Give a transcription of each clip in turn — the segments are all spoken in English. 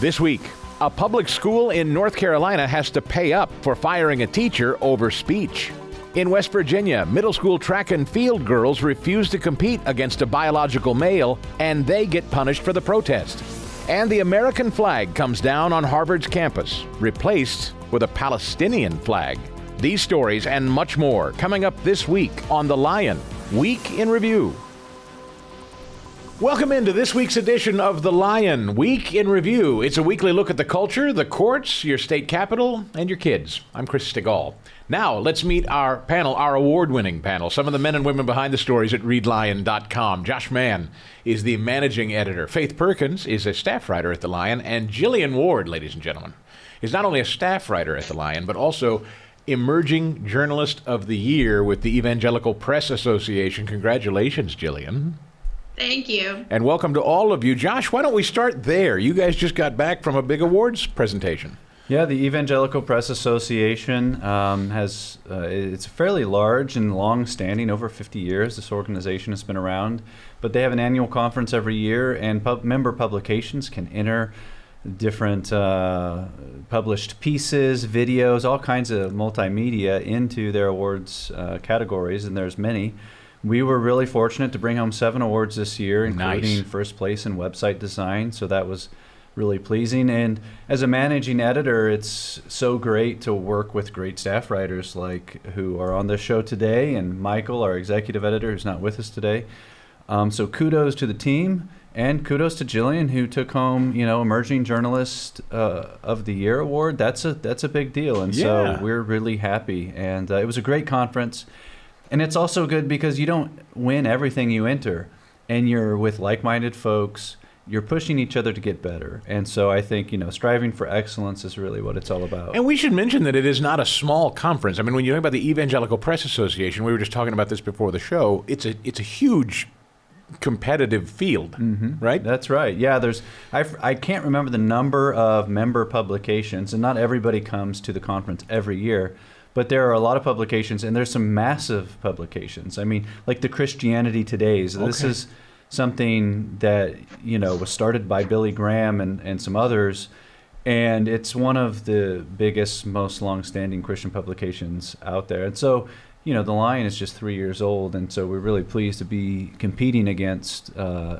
This week, a public school in North Carolina has to pay up for firing a teacher over speech. In West Virginia, middle school track and field girls refuse to compete against a biological male, and they get punished for the protest. And the American flag comes down on Harvard's campus, replaced with a Palestinian flag. These stories and much more coming up this week on The Lion, Week in Review. Welcome into this week's edition of The Lion, Week in Review. It's a weekly look at the culture, the courts, your state capitol, and your kids. I'm Chris Stigall. Now, let's meet our panel, our award-winning panel, some of the men and women behind the stories at readlion.com. Josh Mann is the managing editor. Faith Perkins is a staff writer at The Lion. And Jillian Ward, ladies and gentlemen, is not only a staff writer at The Lion, but also Emerging Journalist of the Year with the Evangelical Press Association. Congratulations, Jillian. Thank you. And welcome to all of you. Josh, why don't we start there? You guys just got back from a big awards presentation. Yeah, the Evangelical Press Association has, it's fairly large and long-standing, over 50 years this organization has been around. But they have an annual conference every year, and member publications can enter different published pieces, videos, all kinds of multimedia into their awards categories, and there's many. We were really fortunate to bring home 7 awards this year, including first place in website design, so that was really pleasing. And as a managing editor, it's so great to work with great staff writers like who are on this show today, and Michael, our executive editor, who's not with us today. So kudos to the team, and kudos to Jillian, who took home, Emerging Journalist of the Year award. That's a big deal, and so we're really happy. And it was a great conference. And it's also good because you don't win everything you enter, and you're with like-minded folks. You're pushing each other to get better. And so I think, striving for excellence is really what it's all about. And we should mention that it is not a small conference. I mean, when you talk about the Evangelical Press Association, we were just talking about this before the show, it's a huge competitive field, right? That's right. Yeah, I can't remember the number of member publications, and not everybody comes to the conference every year. But there are a lot of publications, and there's some massive publications. I mean, like the Christianity Today's. Okay. This is something that, was started by Billy Graham and some others, and it's one of the biggest, most long-standing Christian publications out there. And so, the Lion is just 3 years old, and so we're really pleased to be competing against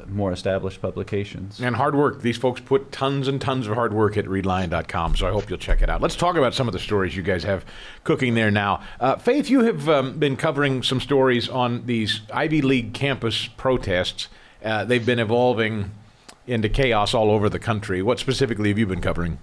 more established publications. And hard work. These folks put tons and tons of hard work at readlion.com, so I hope you'll check it out. Let's talk about some of the stories you guys have cooking there now. Faith, you have been covering some stories on these Ivy League campus protests. They've been evolving into chaos all over the country. What specifically have you been covering?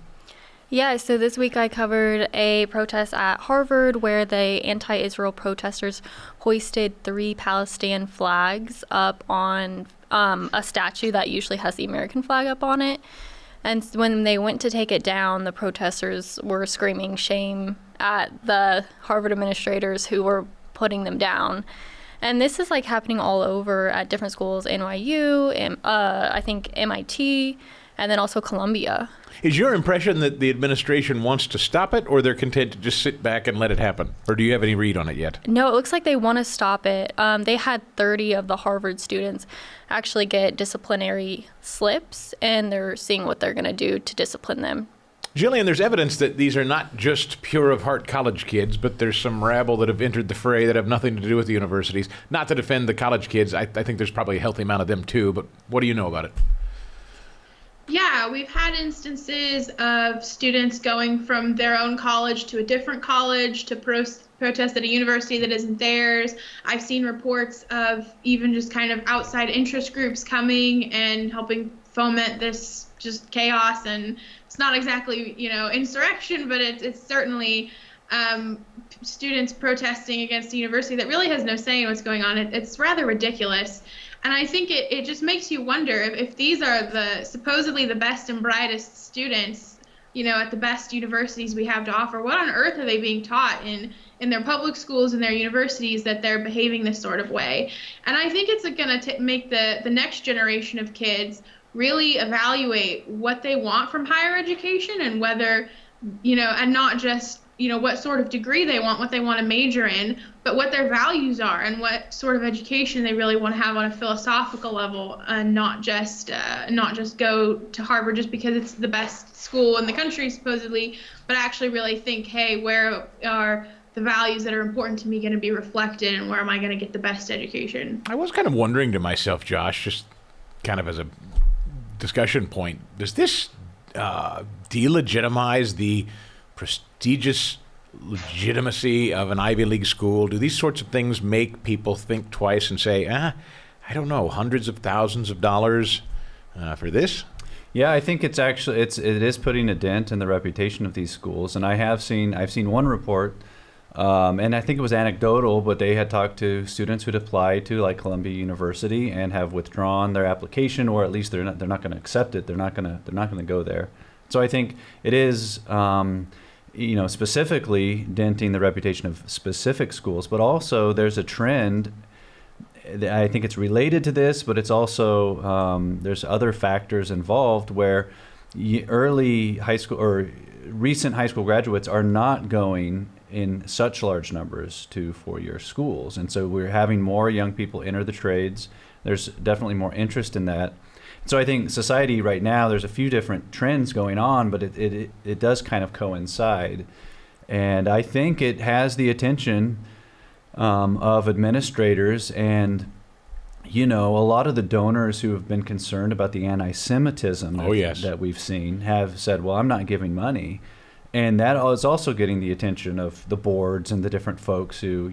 Yeah, so this week I covered a protest at Harvard where the anti-Israel protesters hoisted 3 Palestinian flags up on a statue that usually has the American flag up on it. And when they went to take it down, the protesters were screaming shame at the Harvard administrators who were putting them down. And this is happening all over at different schools, NYU, and I think MIT, and then also Columbia. Is your impression that the administration wants to stop it, or they're content to just sit back and let it happen? Or do you have any read on it yet? No, it looks like they want to stop it. They had 30 of the Harvard students actually get disciplinary slips, and they're seeing what they're going to do to discipline them. Jillian, there's evidence that these are not just pure-of-heart college kids, but there's some rabble that have entered the fray that have nothing to do with the universities. Not to defend the college kids. I think there's probably a healthy amount of them, too. But what do you know about it? Yeah, we've had instances of students going from their own college to a different college to protest at a university that isn't theirs. I've seen reports of even just kind of outside interest groups coming and helping foment this just chaos. And it's not exactly, insurrection, but it's certainly students protesting against a university that really has no say in what's going on. It's rather ridiculous. And I think it just makes you wonder if these are the supposedly the best and brightest students, at the best universities we have to offer. What on earth are they being taught in their public schools and their universities that they're behaving this sort of way? And I think it's going to make the next generation of kids really evaluate what they want from higher education and whether, and not just what sort of degree they want, what they want to major in, but what their values are and what sort of education they really want to have on a philosophical level, and not just go to Harvard just because it's the best school in the country supposedly, but actually really think, hey, where are the values that are important to me going to be reflected, and where am I going to get the best education? I was kind of wondering to myself, Josh, just kind of as a discussion point, does this delegitimize the prestigious legitimacy of an Ivy League school? Do these sorts of things make people think twice and say, I don't know, hundreds of thousands of dollars for this? Yeah, I think it is putting a dent in the reputation of these schools, and I've seen one report, and I think it was anecdotal, but they had talked to students who'd applied to like Columbia University and have withdrawn their application, or at least they're not going to accept it. They're not going to go there. So I think it is, specifically denting the reputation of specific schools, but also there's a trend. I think it's related to this, but it's also there's other factors involved where early high school or recent high school graduates are not going in such large numbers to four-year schools, and so we're having more young people enter the trades. There's definitely more interest in that. So I think society right now, there's a few different trends going on, but it does kind of coincide. And I think it has the attention of administrators and, a lot of the donors who have been concerned about the anti-Semitism that we've seen have said, well, I'm not giving money. And that is also getting the attention of the boards and the different folks who,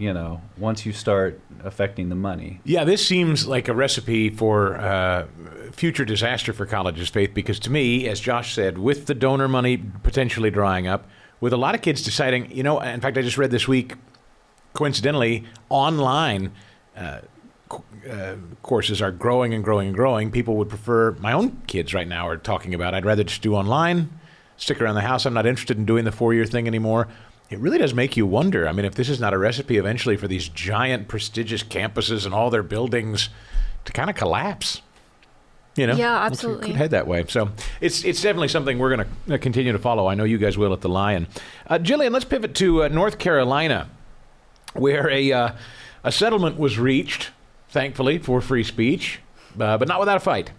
once you start affecting the money. Yeah, this seems like a recipe for future disaster for colleges, Faith, because to me, as Josh said, with the donor money potentially drying up, with a lot of kids deciding, in fact, I just read this week, coincidentally, online courses are growing and growing and growing. People would prefer, my own kids right now are talking about, I'd rather just do online, stick around the house. I'm not interested in doing the four-year thing anymore. It really does make you wonder. I mean, if this is not a recipe eventually for these giant, prestigious campuses and all their buildings to kind of collapse. Yeah, absolutely. It could head that way. So it's definitely something we're going to continue to follow. I know you guys will at the Lion. Jillian, let's pivot to North Carolina, where a settlement was reached, thankfully, for free speech, but not without a fight.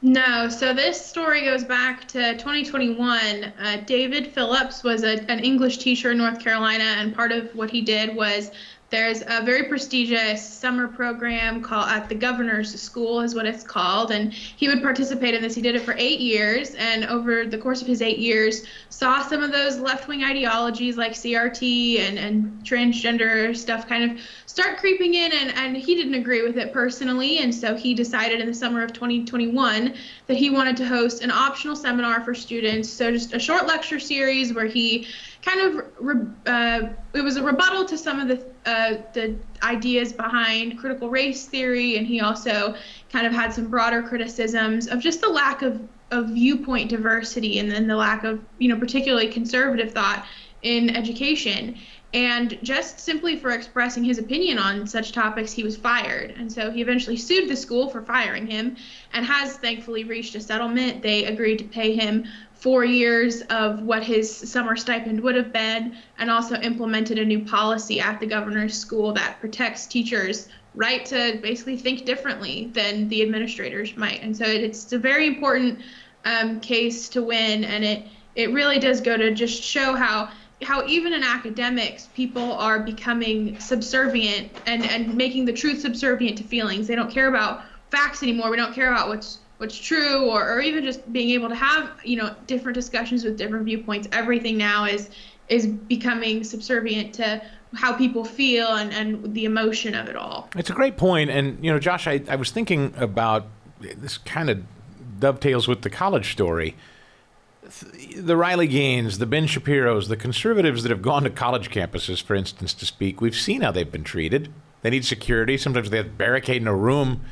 No, so this story goes back to 2021. David Phillips was an English teacher in North Carolina, and part of what he did was there's a very prestigious summer program called at the Governor's School is what it's called, and he would participate in this. He did it for 8 years, and over the course of his 8 years, saw some of those left-wing ideologies like CRT and transgender stuff kind of start creeping in, and he didn't agree with it personally, and so he decided in the summer of 2021 that he wanted to host an optional seminar for students, so just a short lecture series where he kind of it was a rebuttal to some of the ideas behind critical race theory, and he also kind of had some broader criticisms of just the lack of viewpoint diversity and then the lack of particularly conservative thought in education. And just simply for expressing his opinion on such topics, he was fired. And so he eventually sued the school for firing him and has thankfully reached a settlement. They agreed to pay him 4 years of what his summer stipend would have been, and also implemented a new policy at the governor's school that protects teachers' right to basically think differently than the administrators might. And so it's a very important case to win, and it really does go to just show how even in academics, people are becoming subservient and making the truth subservient to feelings. They don't care about facts anymore. We don't care about what's true, or even just being able to have different discussions with different viewpoints. Everything now is becoming subservient to how people feel and the emotion of it all. It's a great point. And Josh, I was thinking about this, kind of dovetails with the college story. The Riley Gaines, the Ben Shapiros, the conservatives that have gone to college campuses, for instance, to speak, we've seen how they've been treated. They need security. Sometimes they have to barricade in a room.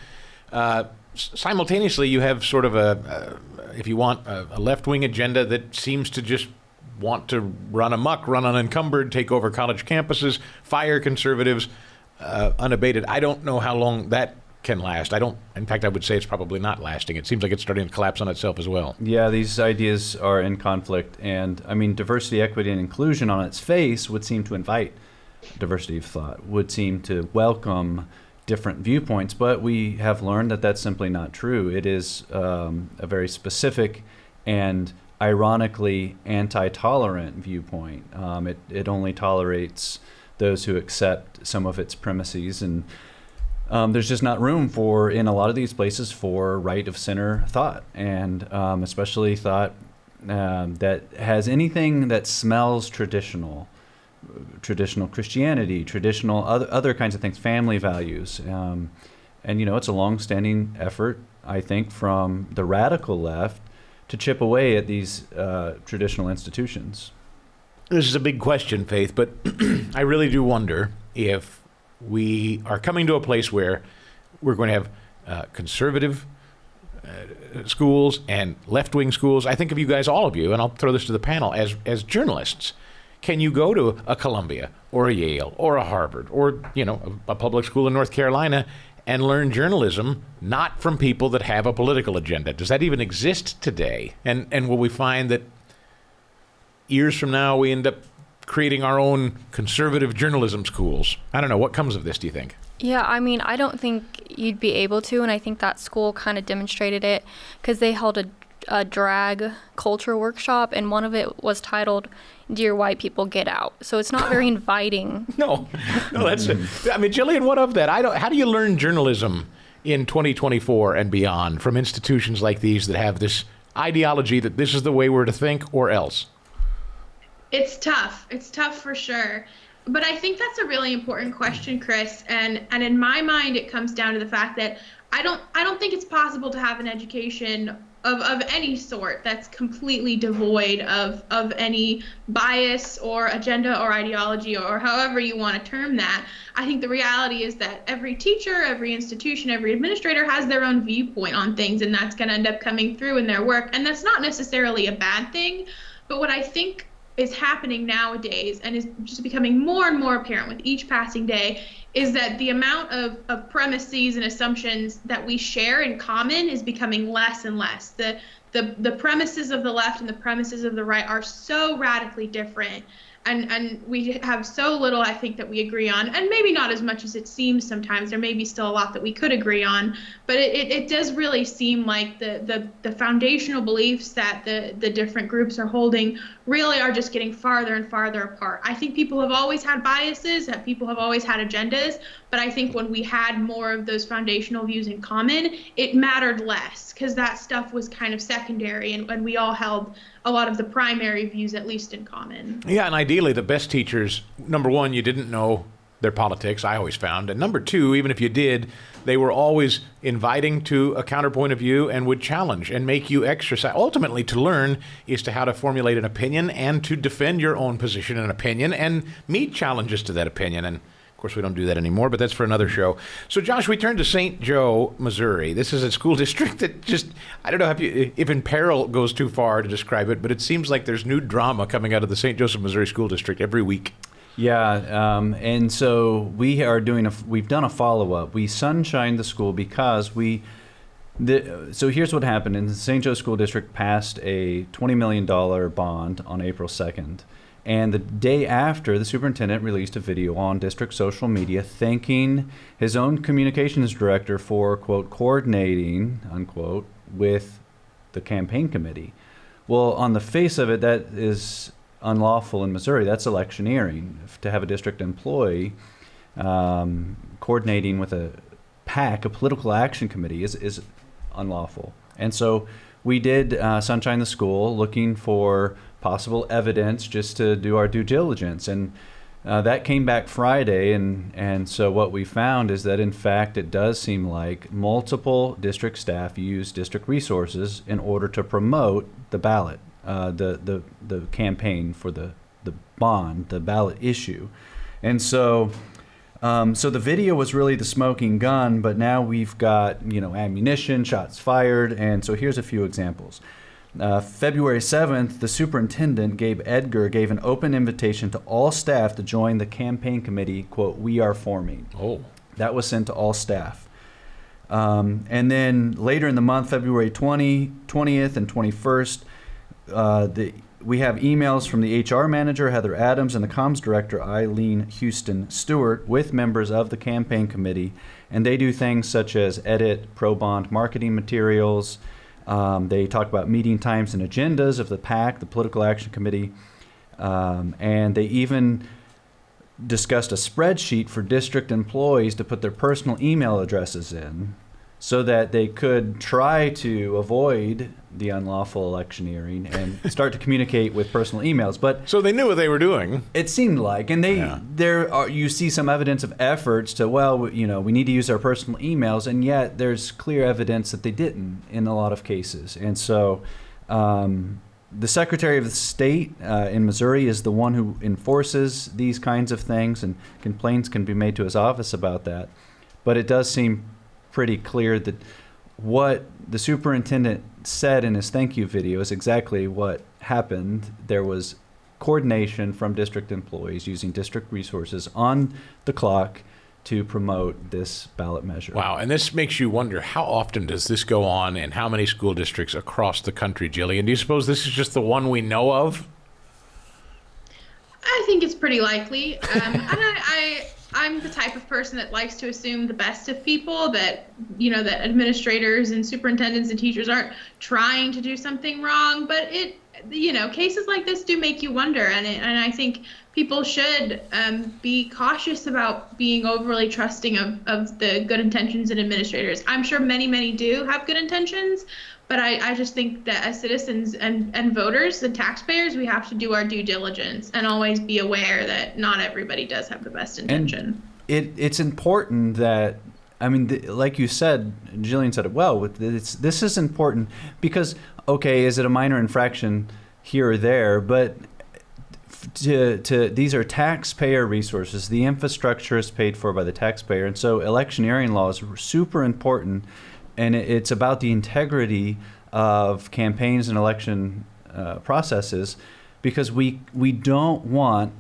Simultaneously, you have sort of if you want, a left-wing agenda that seems to just want to run amok, run unencumbered, take over college campuses, fire conservatives unabated. I don't know how long that can last. In fact, I would say it's probably not lasting. It seems like it's starting to collapse on itself as well. Yeah, these ideas are in conflict. And I mean, diversity, equity, and inclusion on its face would seem to invite diversity of thought, would seem to welcome different viewpoints, but we have learned that that's simply not true. It is a very specific and ironically anti-tolerant viewpoint. It only tolerates those who accept some of its premises, and there's just not room for, in a lot of these places, for right of center thought, and especially thought that has anything that smells traditional Christianity, traditional other kinds of things, family values. And, it's a long-standing effort, I think, from the radical left to chip away at these traditional institutions. This is a big question, Faith, but I really do wonder if we are coming to a place where we're going to have conservative schools and left-wing schools. I think of you guys, all of you, and I'll throw this to the panel, as journalists. Can you go to a Columbia or a Yale or a Harvard or, a public school in North Carolina and learn journalism not from people that have a political agenda? Does that even exist today? And will we find that years from now we end up creating our own conservative journalism schools? I don't know. What comes of this, do you think? Yeah, I mean, I don't think you'd be able to, and I think that school kind of demonstrated it because they held a drag culture workshop, and one of it was titled "Dear White People, Get Out." So it's not very inviting. No, that's it. I mean, Jillian, what of that? How do you learn journalism in 2024 and beyond from institutions like these that have this ideology that this is the way we're to think or else? It's tough. It's tough for sure. But I think that's a really important question, Chris. And in my mind, it comes down to the fact that I don't think it's possible to have an education of any sort that's completely devoid of any bias or agenda or ideology or however you want to term that. I think the reality is that every teacher, every institution, every administrator has their own viewpoint on things, and that's going to end up coming through in their work. And that's not necessarily a bad thing. But what I think is happening nowadays and is just becoming more and more apparent with each passing day is that the amount of premises and assumptions that we share in common is becoming less and less. The premises of the left and the premises of the right are so radically different. And we have so little, I think, that we agree on, and maybe not as much as it seems sometimes. There may be still a lot that we could agree on, but it does really seem like the foundational beliefs that the different groups are holding really are just getting farther and farther apart. I think people have always had biases, that people have always had agendas, but I think when we had more of those foundational views in common, it mattered less because that stuff was kind of secondary, and we all held a lot of the primary views, at least, in common. Yeah, and ideally, the best teachers, number one, you didn't know their politics, I always found. And number two, even if you did, they were always inviting to a counterpoint of view and would challenge and make you exercise. Ultimately, to learn is to how to formulate an opinion and to defend your own position and opinion and meet challenges to that opinion. And of course, we don't do that anymore, but that's for another show. So, Josh, we turn to St. Joe, Missouri. This is a school district that just, I don't know if in peril goes too far to describe it, but it seems like there's new drama coming out of the St. Joseph, Missouri School District every week. Yeah, and so we've done a follow-up. We sunshined the school because so here's what happened. And the St. Joe School District passed a $20 million bond on April 2nd. And the day after, the superintendent released a video on district social media thanking his own communications director for, quote, coordinating, unquote, with the campaign committee. Well, on the face of it, that is unlawful in Missouri. That's electioneering. To have a district employee coordinating with a PAC, a political action committee, is unlawful. And so we did sunshine the school looking for possible evidence just to do our due diligence. And that came back Friday. And so what we found is that, in fact, it does seem like multiple district staff use district resources in order to promote the ballot, the campaign for the bond, the ballot issue. And so the video was really the smoking gun, but now we've got, ammunition, shots fired. And so here's a few examples. February 7th, the superintendent, Gabe Edgar, gave an open invitation to all staff to join the campaign committee, quote, "We are forming." Oh. That was sent to all staff. And then later in the month, February 20th and 21st, we have emails from the HR manager, Heather Adams, and the comms director, Eileen Houston Stewart, with members of the campaign committee. And they do things such as edit pro-bond marketing materials. They talk about meeting times and agendas of the PAC, the Political Action Committee. And they even discussed a spreadsheet for district employees to put their personal email addresses in so that they could try to avoid the unlawful electioneering and start to communicate with personal emails. But so they knew what they were doing. It seemed like, and you see some evidence of efforts to, we need to use our personal emails, and yet there's clear evidence that they didn't in a lot of cases. And so the Secretary of State in Missouri is the one who enforces these kinds of things, and complaints can be made to his office about that. But it does seem pretty clear that what the superintendent said in his thank you video is exactly what happened. There was coordination from district employees using district resources on the clock to promote this ballot measure. Wow, and this makes you wonder, how often does this go on in how many school districts across the country, Jillian? Do you suppose this is just the one we know of? I think it's pretty likely. I'm the type of person that likes to assume the best of people, that, that administrators and superintendents and teachers aren't trying to do something wrong. But cases like this do make you wonder. And I think people should be cautious about being overly trusting of the good intentions in administrators. I'm sure many, many do have good intentions. But I just think that as citizens and voters and taxpayers, we have to do our due diligence and always be aware that not everybody does have the best intention. And it's important that, like you said, Jillian said it well, this is important because, okay, is it a minor infraction here or there? But these are taxpayer resources. The infrastructure is paid for by the taxpayer. And so electioneering law is super important. And it's about the integrity of campaigns and election processes, because we don't want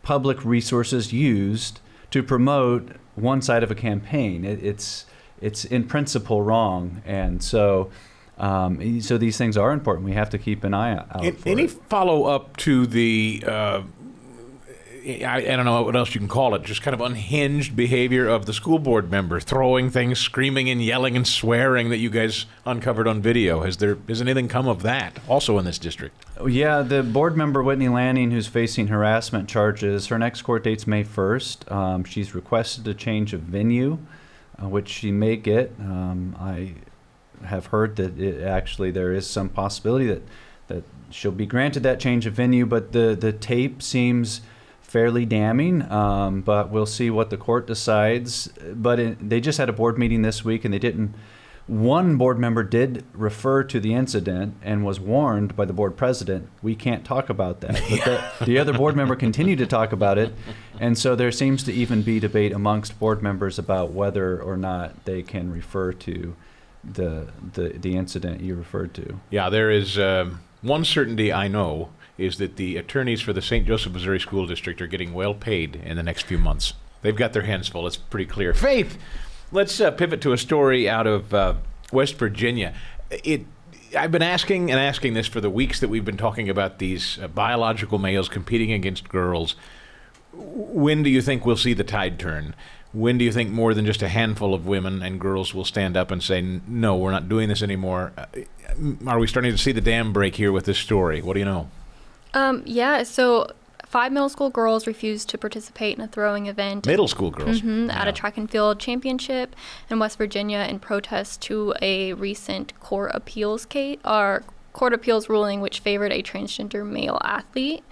public resources used to promote one side of a campaign. It's in principle wrong, and so these things are important. We have to keep an eye out for any it. follow-up to the I don't know what else you can call it, just kind of unhinged behavior of the school board member, throwing things, screaming and yelling and swearing that you guys uncovered on video? Has anything come of that also in this district? Yeah, the board member, Whitney Lanning, who's facing harassment charges, her next court date's May 1st. She's requested a change of venue, which she may get. I have heard that there is some possibility that she'll be granted that change of venue, but the tape seems fairly damning, but we'll see what the court decides. But they just had a board meeting this week, and they didn't. One board member did refer to the incident and was warned by the board president, we can't talk about that. But the other board member continued to talk about it, and so there seems to even be debate amongst board members about whether or not they can refer to the incident you referred to. Yeah, there is one certainty I know, is that the attorneys for the St. Joseph, Missouri School District are getting well paid in the next few months. They've got their hands full. It's pretty clear. Faith, let's pivot to a story out of West Virginia. I've been asking this for the weeks that we've been talking about these biological males competing against girls. When do you think we'll see the tide turn? When do you think more than just a handful of women and girls will stand up and say, no, we're not doing this anymore? Are we starting to see the dam break here with this story? What do you know? So 5 middle school girls refused to participate in a throwing event. Middle school girls? At a track and field championship in West Virginia in protest to a recent court appeals ruling which favored a transgender male athlete.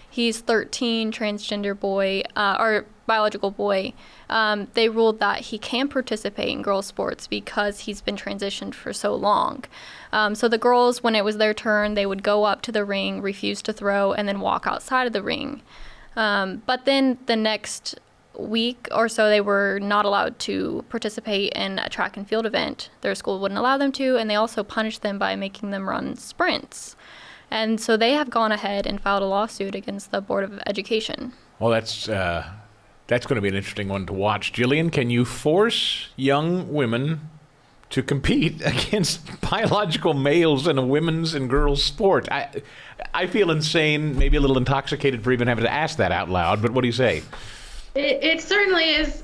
He's 13, transgender boy, or biological boy. They ruled that he can participate in girls' sports because he's been transitioned for so long. So the girls, when it was their turn, they would go up to the ring, refuse to throw, and then walk outside of the ring. But then the next week or so, they were not allowed to participate in a track and field event. Their school wouldn't allow them to, and they also punished them by making them run sprints. And so they have gone ahead and filed a lawsuit against the Board of Education. Well, that's That's going to be an interesting one to watch. Jillian, can you force young women to compete against biological males in a women's and girls' sport? I feel insane, maybe a little intoxicated for even having to ask that out loud, but what do you say? It certainly is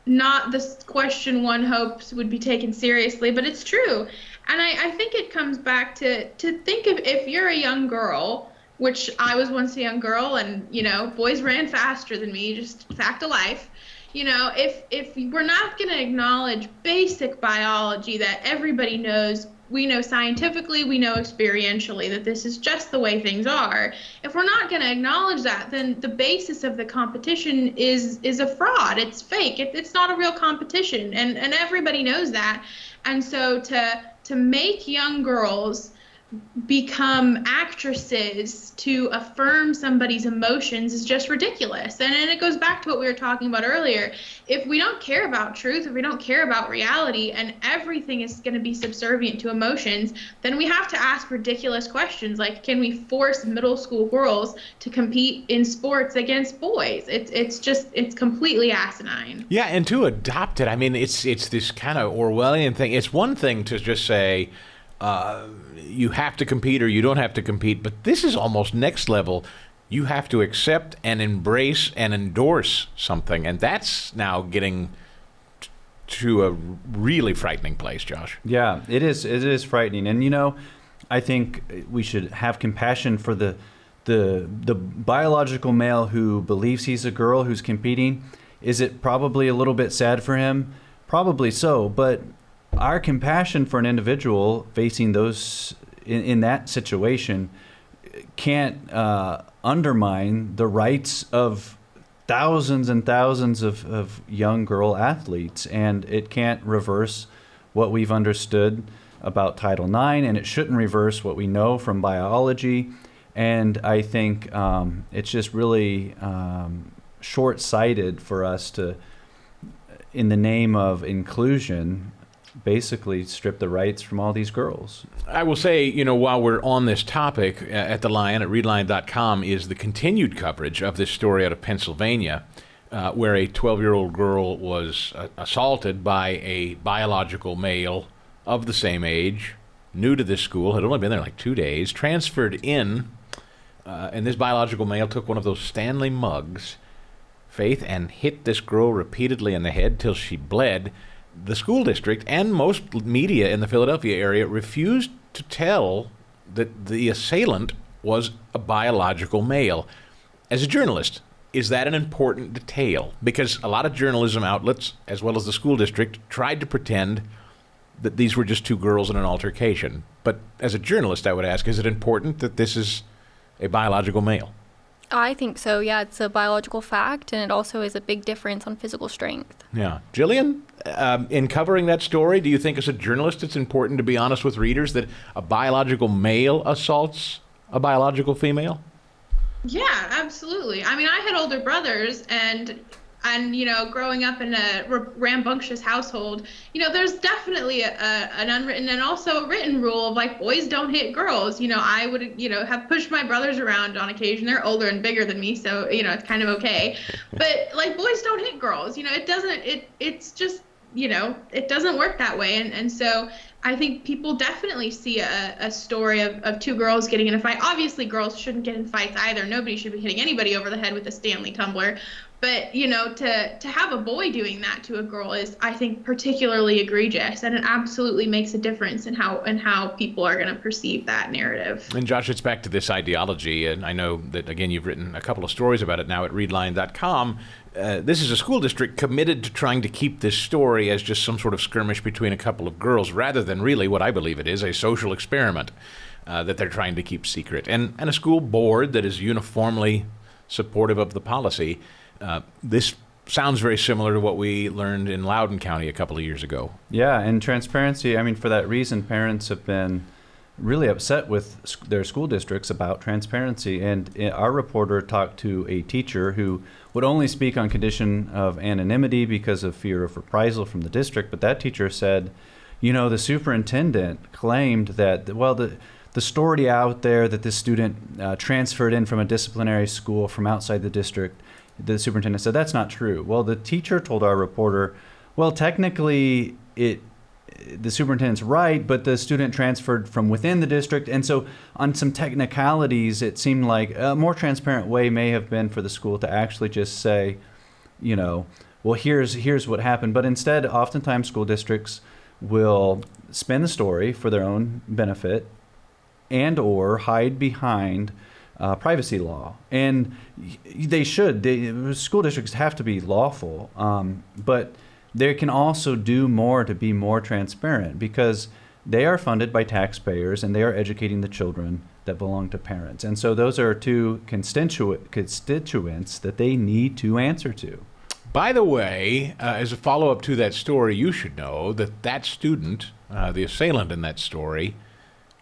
not the question one hopes would be taken seriously, but it's true. And I think it comes back to think of if you're a young girl, which I was once a young girl, and, boys ran faster than me, just fact of life. If we're not going to acknowledge basic biology that everybody knows, we know scientifically, we know experientially that this is just the way things are. If we're not going to acknowledge that, then the basis of the competition is a fraud. It's fake. It's not a real competition, and everybody knows that. And so to make young girls become actresses to affirm somebody's emotions is just ridiculous. And it goes back to what we were talking about earlier. If we don't care about truth, if we don't care about reality, and everything is going to be subservient to emotions, then we have to ask ridiculous questions like, can we force middle school girls to compete in sports against boys? It's completely asinine. Yeah, and to adopt it, I mean, it's this kind of Orwellian thing. It's one thing to just say, you have to compete or you don't have to compete, but this is almost next level. You have to accept and embrace and endorse something, and that's now getting to a really frightening place, Josh. Yeah, it is frightening. And I think we should have compassion for the biological male who believes he's a girl who's competing. Is it probably a little bit sad for him? Probably so, but our compassion for an individual facing those in that situation can't undermine the rights of thousands and thousands of young girl athletes, and it can't reverse what we've understood about Title IX, and it shouldn't reverse what we know from biology. And I think it's just really short-sighted for us to, in the name of inclusion, basically strip the rights from all these girls. I will say, while we're on this topic, at The Lion, at readline.com, is the continued coverage of this story out of Pennsylvania, where a 12-year-old girl was assaulted by a biological male of the same age, new to this school, had only been there like 2 days, transferred in, and this biological male took one of those Stanley mugs, Faith, and hit this girl repeatedly in the head till she bled. The school district and most media in the Philadelphia area refused to tell that the assailant was a biological male. As a journalist, is that an important detail? Because a lot of journalism outlets, as well as the school district, tried to pretend that these were just two girls in an altercation. But as a journalist, I would ask, is it important that this is a biological male? I think so, yeah. It's a biological fact, and it also is a big difference on physical strength. Yeah. Jillian, in covering that story, do you think as a journalist it's important to be honest with readers that a biological male assaults a biological female? Yeah, absolutely. I mean, I had older brothers, and growing up in a rambunctious household, there's definitely an unwritten and also a written rule of like boys don't hit girls. I would have pushed my brothers around on occasion. They're older and bigger than me, so it's kind of okay. But like boys don't hit girls. It's just it doesn't work that way. And so I think people definitely see a story of two girls getting in a fight. Obviously, girls shouldn't get in fights either. Nobody should be hitting anybody over the head with a Stanley tumbler. But, to have a boy doing that to a girl is, I think, particularly egregious, and it absolutely makes a difference in how people are going to perceive that narrative. And Josh, it's back to this ideology, and I know that, again, you've written a couple of stories about it now at readline.com. This is a school district committed to trying to keep this story as just some sort of skirmish between a couple of girls, rather than really what I believe it is, a social experiment that they're trying to keep secret. And a school board that is uniformly supportive of the policy. This sounds very similar to what we learned in Loudoun County a couple of years ago. Yeah, and transparency, I mean, for that reason, parents have been really upset with their school districts about transparency. And our reporter talked to a teacher who would only speak on condition of anonymity because of fear of reprisal from the district. But that teacher said, the superintendent claimed that, the story out there that this student transferred in from a disciplinary school from outside the district the superintendent said, that's not true. Well, the teacher told our reporter, well, technically the superintendent's right, but the student transferred from within the district. And so on some technicalities, it seemed like a more transparent way may have been for the school to actually just say, well, here's what happened. But instead, oftentimes school districts will spin the story for their own benefit and or hide behind privacy law. And they should. School districts have to be lawful, but they can also do more to be more transparent because they are funded by taxpayers and they are educating the children that belong to parents. And so those are two constituents that they need to answer to. By the way, as a follow-up to that story, you should know that student, the assailant in that story,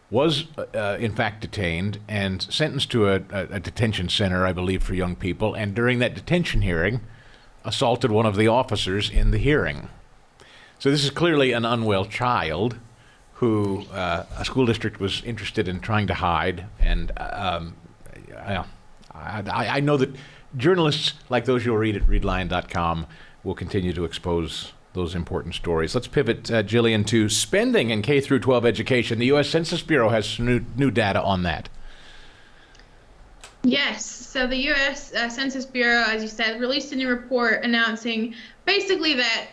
was in fact detained and sentenced to a detention center, I believe, for young people. And during that detention hearing, assaulted one of the officers in the hearing. So this is clearly an unwell child who a school district was interested in trying to hide. And I know that journalists like those you'll read at readlion.com will continue to expose those important stories. Let's pivot, Jillian, to spending in K through 12 education. The U.S. Census Bureau has new data on that. Yes. So the U.S. Census Bureau, as you said, released a new report announcing basically that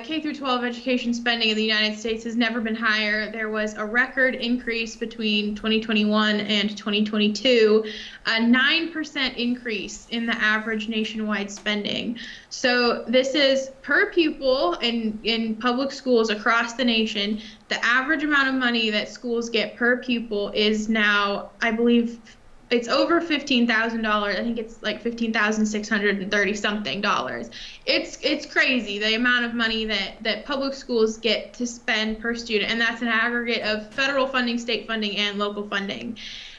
K through 12 education spending in the United States has never been higher. There was a record increase between 2021 and 2022, a 9% increase in the average nationwide spending. So this is per pupil in public schools across the nation. The average amount of money that schools get per pupil is now, I believe, it's over $15,000. I think it's like $15,630 something dollars. It's crazy the amount of money that public schools get to spend per student, and that's an aggregate of federal funding, state funding, and local funding.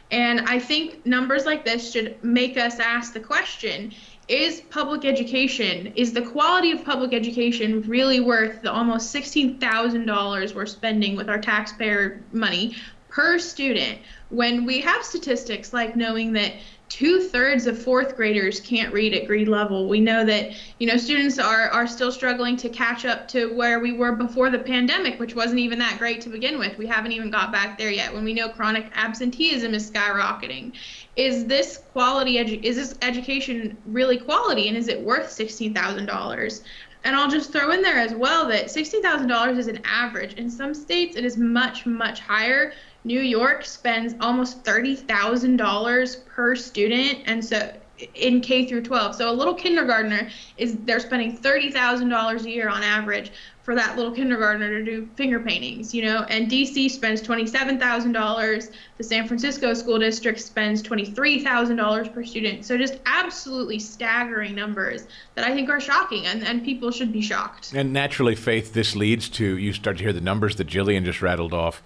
And I think numbers like this should make us ask the question: is the quality of public education really worth the almost $16,000 we're spending with our taxpayer money per student, when we have statistics like knowing that 2/3 of fourth graders can't read at grade level? We know that students are still struggling to catch up to where we were before the pandemic, which wasn't even that great to begin with. We haven't even got back there yet. When we know chronic absenteeism is skyrocketing, is this education really quality, and is it worth $16,000? And I'll just throw in there as well that $16,000 is an average. In some states, it is much, much higher. New York spends almost $30,000 per student, and so in K through 12. So a little kindergartner they're spending $30,000 a year on average for that little kindergartner to do finger paintings, and DC spends $27,000. The San Francisco school district spends $23,000 per student. So just absolutely staggering numbers that I think are shocking, and people should be shocked. And naturally, Faith, this leads to, you start to hear the numbers that Jillian just rattled off.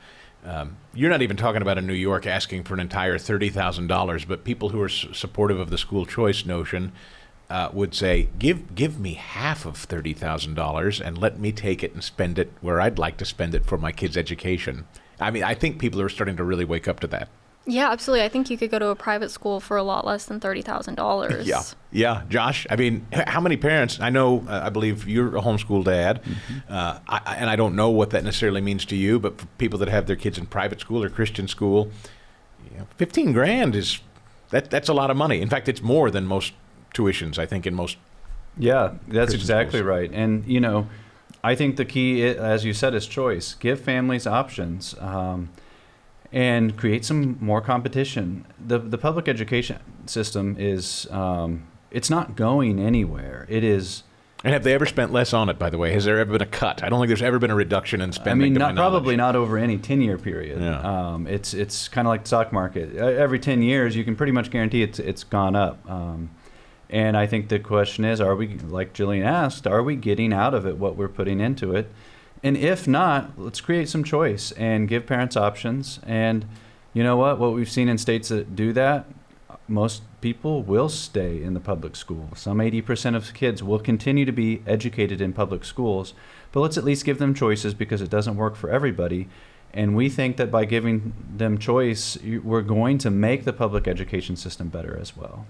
You're not even talking about in New York asking for an entire $30,000, but people who are supportive of the school choice notion would say, give me half of $30,000 and let me take it and spend it where I'd like to spend it for my kids' education. I mean, I think people are starting to really wake up to that. Yeah, absolutely. I think you could go to a private school for a lot less than $30,000. Yeah. Josh, I mean, how many parents, I know, I believe you're a homeschool dad, and I don't know what that necessarily means to you, but for people that have their kids in private school or Christian school, $15,000 that's a lot of money. In fact, it's more than most tuitions, I think, in most. Yeah, that's Christian exactly schools. right. And, I think the key, as you said, is choice. Give families options. And create some more competition. The public education system is, it's not going anywhere. It is. And have they ever spent less on it, by the way? Has there ever been a cut? I don't think there's ever been a reduction in spending. Probably not over any 10-year period. Yeah. It's kind of like the stock market. Every 10 years, you can pretty much guarantee it's gone up. And I think the question is, are we, like Jillian asked, are we getting out of it what we're putting into it? And if not, let's create some choice and give parents options. And you know what we've seen in states that do that, most people will stay in the public school. Some 80% of kids will continue to be educated in public schools, but let's at least give them choices, because it doesn't work for everybody. And we think that by giving them choice, we're going to make the public education system better as well.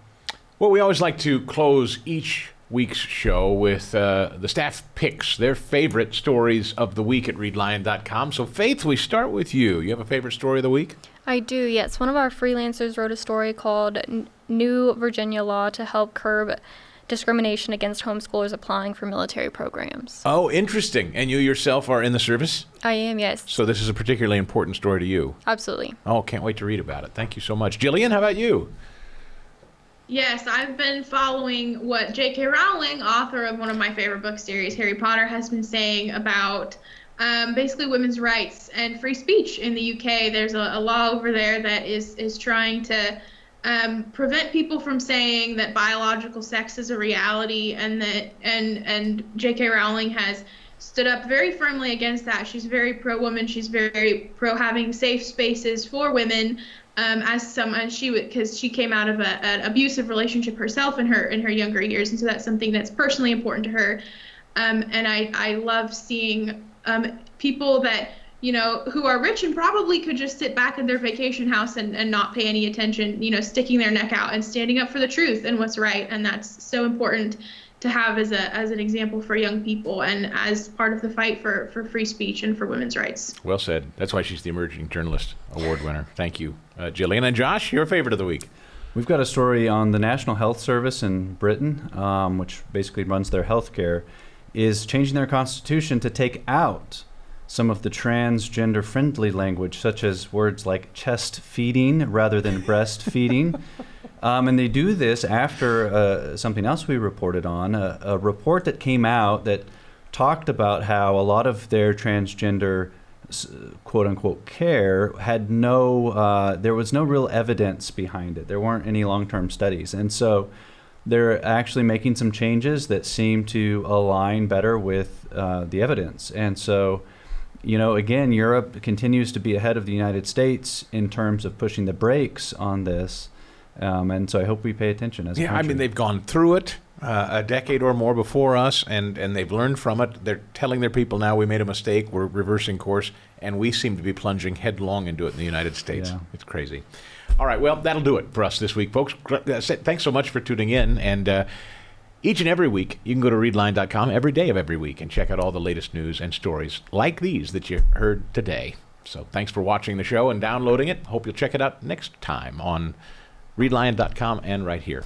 Well, we always like to close each week's show with the staff picks their favorite stories of the week at readlion.com. So, Faith, we start with you. You have a favorite story of the week? I do, yes. One of our freelancers wrote a story called New Virginia Law to Help Curb Discrimination Against Homeschoolers Applying for Military Programs. Oh, interesting. And you yourself are in the service? I am, yes. So this is a particularly important story to you. Absolutely. Oh, can't wait to read about it. Thank you so much. Jillian, how about you? Yes, I've been following what J.K. Rowling, author of one of my favorite book series, Harry Potter, has been saying about basically women's rights and free speech in the UK. There's a law over there that is trying to prevent people from saying that biological sex is a reality, and that and J.K. Rowling has stood up very firmly against that. She's very pro-woman. She's very pro having safe spaces for women. Because she came out of an abusive relationship herself in her younger years, and so that's something that's personally important to her. And I love seeing people that, you know, who are rich and probably could just sit back in their vacation house and not pay any attention, you know, sticking their neck out and standing up for the truth and what's right. And that's so important to have as an example for young people and as part of the fight for free speech and for women's rights. Well said. That's why she's the Emerging Journalist Award winner. Thank you, Jillian. And Josh, your favorite of the week? We've got a story on the National Health Service in Britain, which basically runs their healthcare, is changing their constitution to take out some of the transgender-friendly language, such as words like chest feeding rather than breastfeeding. And they do this after something else we reported on, a report that came out that talked about how a lot of their transgender quote-unquote care had there was no real evidence behind it. There weren't any long-term studies. And so they're actually making some changes that seem to align better with the evidence. And so, you know, again, Europe continues to be ahead of the United States in terms of pushing the brakes on this. And so I hope we pay attention as a country. I mean, they've gone through it a decade or more before us, and they've learned from it. They're telling their people now, we made a mistake, we're reversing course, and we seem to be plunging headlong into it in the United States. Yeah. It's crazy. All right, well, that'll do it for us this week, folks. Thanks so much for tuning in, and each and every week, you can go to readline.com every day of every week and check out all the latest news and stories like these that you heard today. So thanks for watching the show and downloading it. Hope you'll check it out next time on readlion.com and right here